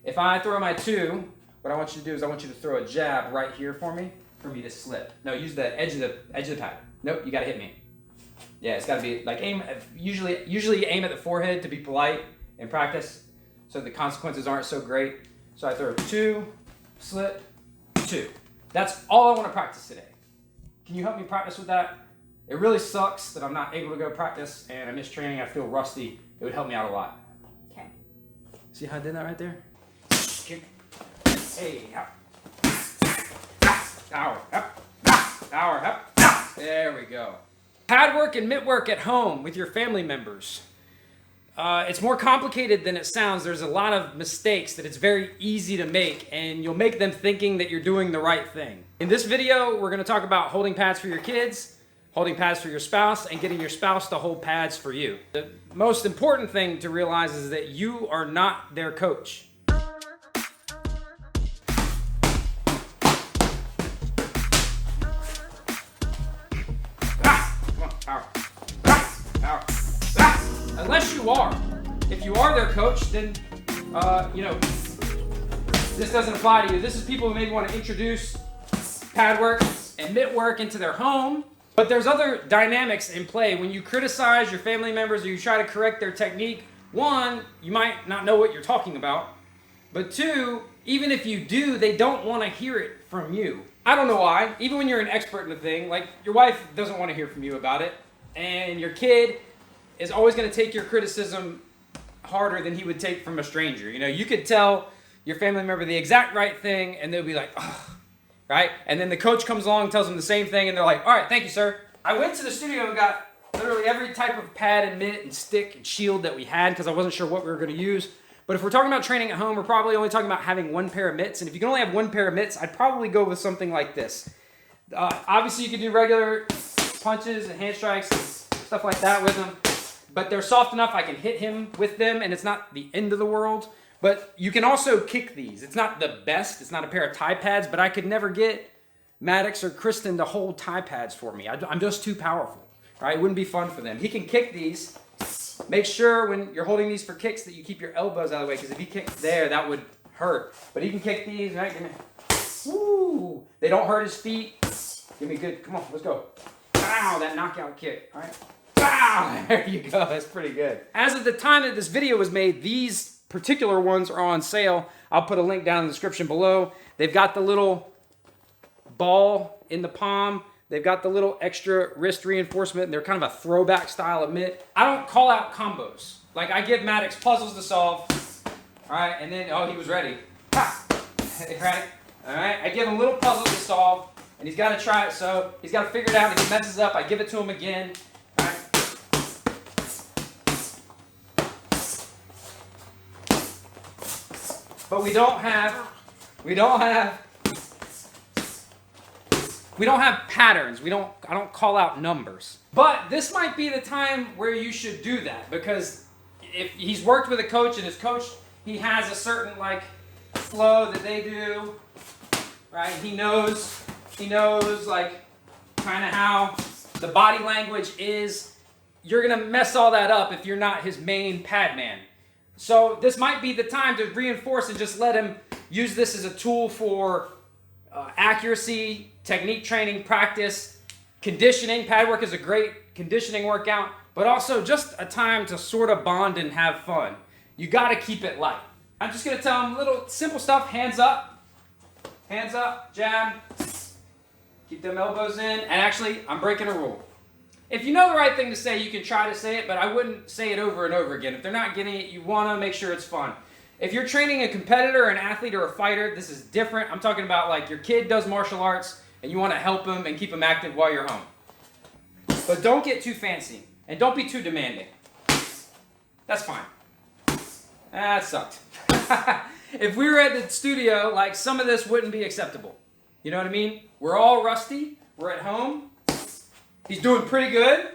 If I throw my 2, what I want you to do is I want you to throw a jab right here for me to slip. No, use the edge of the pad. Nope, you gotta hit me. Yeah, it's gotta be like usually aim at the forehead to be polite in practice, so the consequences aren't so great. So I throw 2, slip, 2. That's all I want to practice today. Can you help me practice with that? It really sucks that I'm not able to go practice and I miss training. I feel rusty. It would help me out a lot. Okay. See how I did that right there? Kick. Hey, up. Hour, up. Hour, up. There we go. Pad work and mitt work at home with your family members. It's more complicated than it sounds. There's a lot of mistakes that it's very easy to make, and you'll make them thinking that you're doing the right thing. In this video, we're going to talk about holding pads for your kids, holding pads for your spouse, and getting your spouse to hold pads for you. The most important thing to realize is that you are not their coach. Unless you are. If you are their coach, then, this doesn't apply to you. This is people who maybe want to introduce pad work and mitt work into their home. But there's other dynamics in play. When you criticize your family members or you try to correct their technique, 1, you might not know what you're talking about. But 2, even if you do, they don't want to hear it from you. I don't know why. Even when you're an expert in a thing, like your wife doesn't want to hear from you about it. And your kid is always going to take your criticism harder than he would take from a stranger. You know, you could tell your family member the exact right thing and they'll be like, oh, right? And then the coach comes along and tells them the same thing and they're like, all right, thank you, sir. I went to the studio and got literally every type of pad and mitt and stick and shield that we had because I wasn't sure what we were going to use. But if we're talking about training at home, we're probably only talking about having 1 pair of mitts. And if you can only have 1 pair of mitts, I'd probably go with something like this. Obviously, you can do regular punches and hand strikes and stuff like that with them. But they're soft enough I can hit him with them, and it's not the end of the world. But you can also kick these. It's not the best. It's not a pair of tie pads, but I could never get Maddox or Kristen to hold tie pads for me. I'm just too powerful. Right? It wouldn't be fun for them. He can kick these. Make sure when you're holding these for kicks that you keep your elbows out of the way, because if he kicks there, that would hurt. But he can kick these, right? Give me. Woo! They don't hurt his feet. Give me good. Come on, let's go. Wow, that knockout kick. All right. Wow, there you go. That's pretty good. As of the time that this video was made, these particular ones are on sale. I'll put a link down in the description below. They've got the little ball in the palm. They've got the little extra wrist reinforcement. And they're kind of a throwback style of mitt. I don't call out combos. Like I give Maddox puzzles to solve. All right, and then, oh, he was ready. Right? All right, I give him little puzzles to solve, and he's got to try it. So he's got to figure it out. If he messes up, I give it to him again. But we don't have patterns. I don't call out numbers. But this might be the time where you should do that, because if he's worked with a coach and his coach, he has a certain like flow that they do, right? He knows like kind of how the body language is. You're gonna mess all that up if you're not his main pad man. So this might be the time to reinforce and just let him use this as a tool for accuracy, technique training, practice, conditioning. Pad work is a great conditioning workout, but also just a time to sort of bond and have fun. You got to keep it light. I'm just going to tell him little simple stuff. Hands up, jab, keep them elbows in. And actually, I'm breaking a rule. If you know the right thing to say, you can try to say it, but I wouldn't say it over and over again. If they're not getting it, you want to make sure it's fun. If you're training a competitor, an athlete, or a fighter, this is different. I'm talking about like your kid does martial arts, and you want to help him and keep him active while you're home. But don't get too fancy, and don't be too demanding. That's fine. That sucked. If we were at the studio, like some of this wouldn't be acceptable. You know what I mean? We're all rusty. We're at home. He's doing pretty good.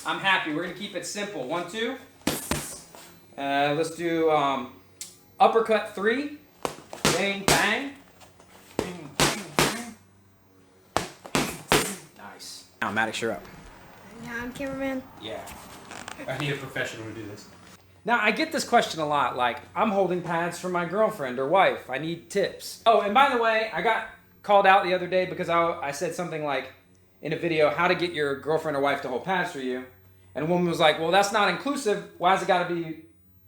I'm happy. We're going to keep it simple. 1, 2. Let's do uppercut 3. Bang, bang. Bang, bang, bang. Nice. Now, Maddox, you're up. Yeah, I'm cameraman. Yeah. I need a professional to do this. Now, I get this question a lot, like, I'm holding pads for my girlfriend or wife. I need tips. Oh, and by the way, I got called out the other day because I said something like in a video, how to get your girlfriend or wife to hold pads for you. And a woman was like, well, that's not inclusive. Why has it got to be,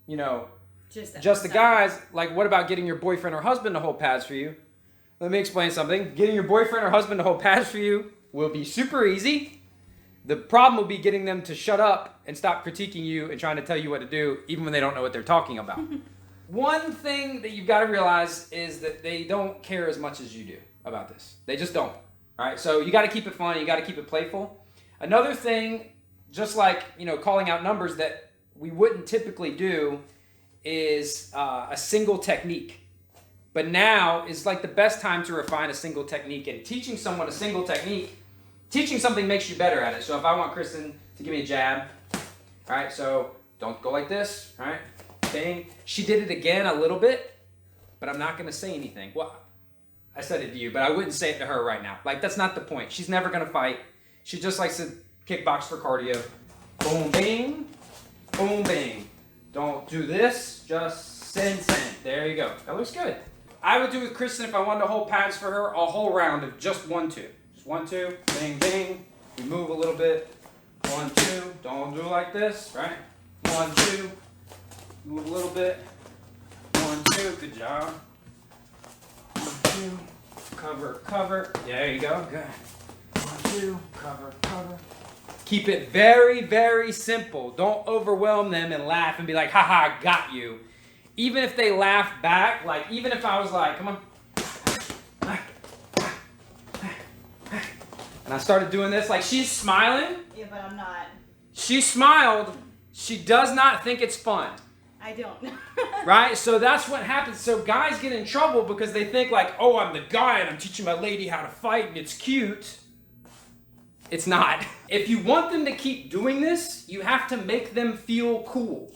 you know, just the guys? Like, what about getting your boyfriend or husband to hold pads for you? Let me explain something. Getting your boyfriend or husband to hold pads for you will be super easy. The problem will be getting them to shut up and stop critiquing you and trying to tell you what to do, even when they don't know what they're talking about. One thing that you've got to realize is that they don't care as much as you do about this. They just don't. All right, so you got to keep it fun. You got to keep it playful. Another thing, just like, you know, calling out numbers that we wouldn't typically do is a single technique. But now is like the best time to refine a single technique. And teaching someone a single technique, teaching something makes you better at it. So if I want Kristen to give me a jab, all right, so don't go like this, all right? Bang. She did it again a little bit, but I'm not going to say anything. Well, I said it to you, but I wouldn't say it to her right now. Like, that's not the point. She's never going to fight. She just likes to kickbox for cardio. Boom, bang. Boom, bang. Don't do this. Just send. There you go. That looks good. I would do with Kristen if I wanted to hold pads for her a whole round of just 1-2. Just 1-2. Bang, bang. We move a little bit. 1-2. Don't do it like this, right? 1-2. Move a little bit. 1-2. Good job. 1-2. Cover. There you go. Good. 1-2. Cover. Keep it very, very simple. Don't overwhelm them and laugh and be like, haha, got you. Even if they laugh back, like even if I was like, come on. And I started doing this, like she's smiling. Yeah, but I'm not. She smiled. She does not think it's fun. I don't. Right? So that's what happens. So guys get in trouble because they think like, oh, I'm the guy and I'm teaching my lady how to fight and it's cute. It's not. If you want them to keep doing this, you have to make them feel cool.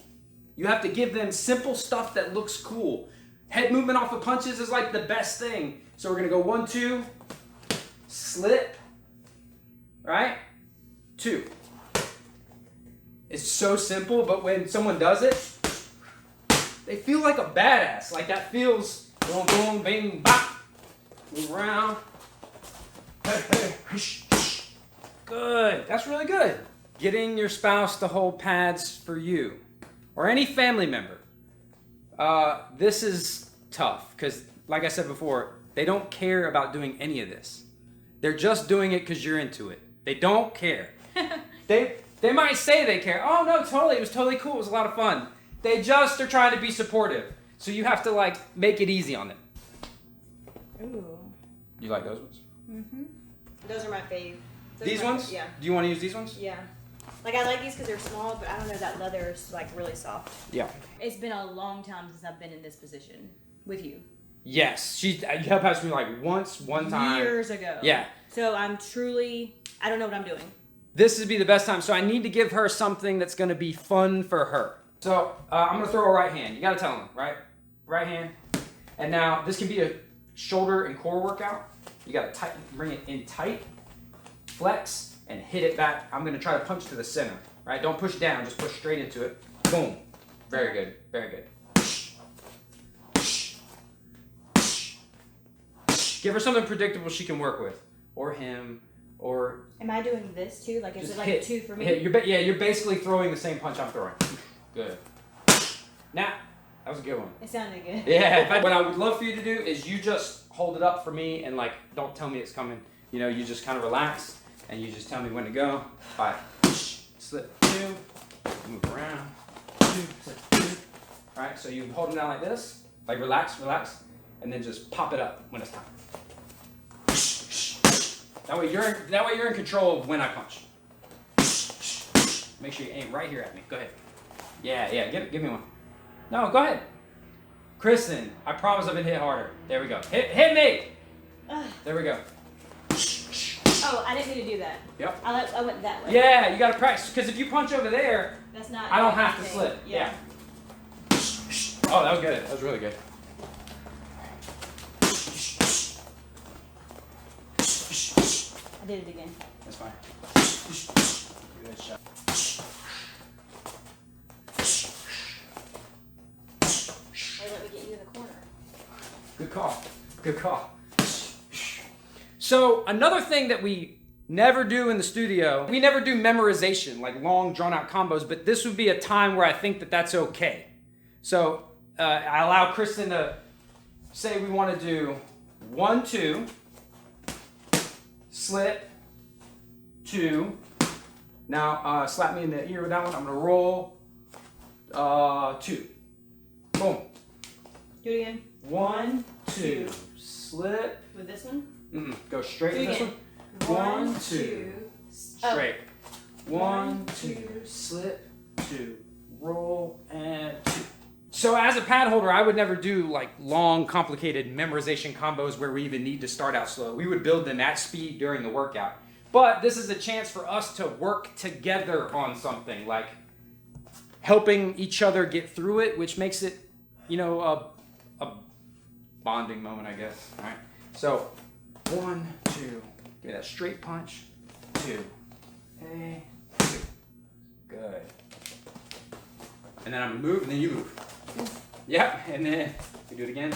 You have to give them simple stuff that looks cool. Head movement off of punches is like the best thing. So we're going to go 1-2, slip, right? 2. It's so simple, but when someone does it, they feel like a badass. Like that feels boom, boom, bing, bop. Move around. Hey, good. That's really good. Getting your spouse to hold pads for you or any family member. This is tough because, like I said before, they don't care about doing any of this. They're just doing it because you're into it. They don't care. They might say they care. Oh, no, totally. It was totally cool. It was a lot of fun. They just are trying to be supportive. So you have to, like, make it easy on them. Ooh. You like those ones? Mm-hmm. Those are my fave. These ones? Yeah. Do you want to use these ones? Yeah. Like, I like these because they're small, but I don't know, that leather is, like, really soft. Yeah. It's been a long time since I've been in this position with you. Yes. You helped us me, like, one time. Years ago. Yeah. So I'm truly, I don't know what I'm doing. This would be the best time. So I need to give her something that's going to be fun for her. So I'm going to throw a right hand. You got to tell them, right? Right hand. And now this can be a shoulder and core workout. You got to bring it in tight, flex, and hit it back. I'm going to try to punch to the center, right? Don't push down. Just push straight into it. Boom. Very good. Very good. Give her something predictable she can work with. Or him. Or... Am I doing this too? Like, is it like hit, a 2 for me? You're basically throwing the same punch I'm throwing. Good. Now, that was a good one. It sounded good. Yeah. What I would love for you to do is you just hold it up for me and like, don't tell me it's coming. You know, you just kind of relax and you just tell me when to go. 5. Slip 2. Move around. 2. Slip 2. All right. So you hold them down like this. Like relax. And then just pop it up when it's time. That way you're in control of when I punch. Make sure you aim right here at me. Go ahead. Yeah. Give me one. No, go ahead. Kristen, I promise I've been hit harder. There we go. Hit me. There we go. Oh, I didn't need to do that. Yep. I went that way. Yeah, you got to practice because if you punch over there, that's not. I don't have to anything. slip. Yeah. Oh, that was good. That was really good. I did it again. That's fine. Good shot. Good call. Good call. So another thing that we never do in the studio, we never do memorization, like long drawn out combos, but this would be a time where I think that that's okay. So I allow Kristen to say we want to do 1, 2, slip, 2. Now slap me in the ear with that one. I'm going to roll 2. Boom. Do it again. 1, 2, slip. With this one? Go straight with this one. 1, 2, straight. 1, 2, slip, 2, roll, and 2. So as a pad holder, I would never do like long, complicated memorization combos where we even need to start out slow. We would build them at speed during the workout. But this is a chance for us to work together on something, like helping each other get through it, which makes it, you know, a bonding moment, I guess. All right. So 1, 2, give me that straight punch. 2, A, 2. Good. And then I'm gonna move, and then you move. Yep, and then we do it again.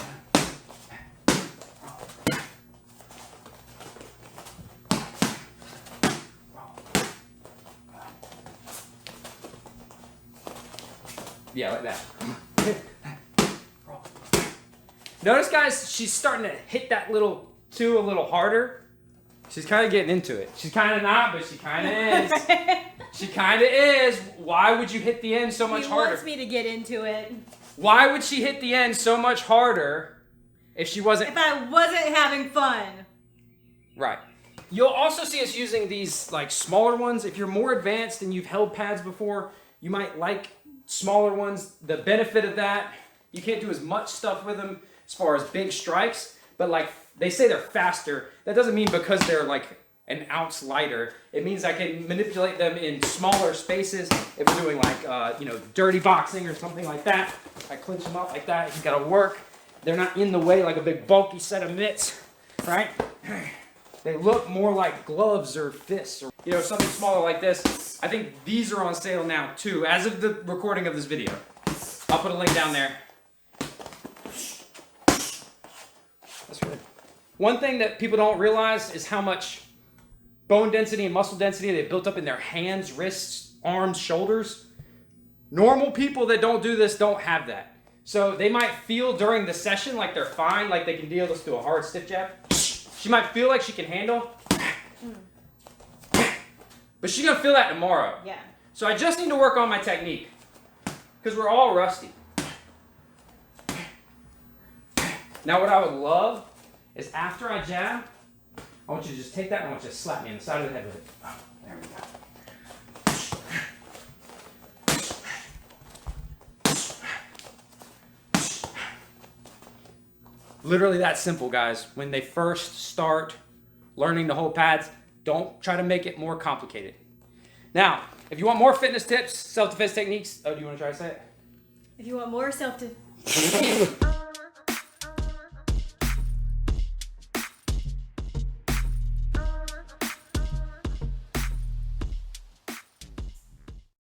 Yeah, like that. Notice, guys, she's starting to hit that little 2 a little harder. She's kind of getting into it. She's kind of not, but she kind of is. She kind of is. Why would you hit the end so much harder? He wants me to get into it. Why would she hit the end so much harder if she wasn't... If I wasn't having fun. Right. You'll also see us using these like smaller ones. If you're more advanced and you've held pads before, you might like smaller ones. The benefit of that, you can't do as much stuff with them as far as big strikes, but like they say they're faster. That doesn't mean because they're like an ounce lighter. It means I can manipulate them in smaller spaces. If we're doing like, you know, dirty boxing or something like that, I clinch them up like that. It's gotta work. They're not in the way like a big bulky set of mitts, right? They look more like gloves or fists or, you know, something smaller like this. I think these are on sale now too, as of the recording of this video. I'll put a link down there. That's good. One thing that people don't realize is how much bone density and muscle density they built up in their hands, wrists, arms, shoulders. Normal people that don't do this don't have that. So they might feel during the session like they're fine, like they can deal this to a hard stiff jab. She might feel like she can handle, but she's gonna feel that tomorrow. Yeah. So I just need to work on my technique because we're all rusty. Now what I would love is after I jab, I want you to just take that and I want you to slap me in the side of the head with it. Oh, there we go. Literally that simple, guys. When they first start learning to hold pads, don't try to make it more complicated. Now, if you want more fitness tips, self-defense techniques, oh, do you want to try to say it? If you want more self-defense...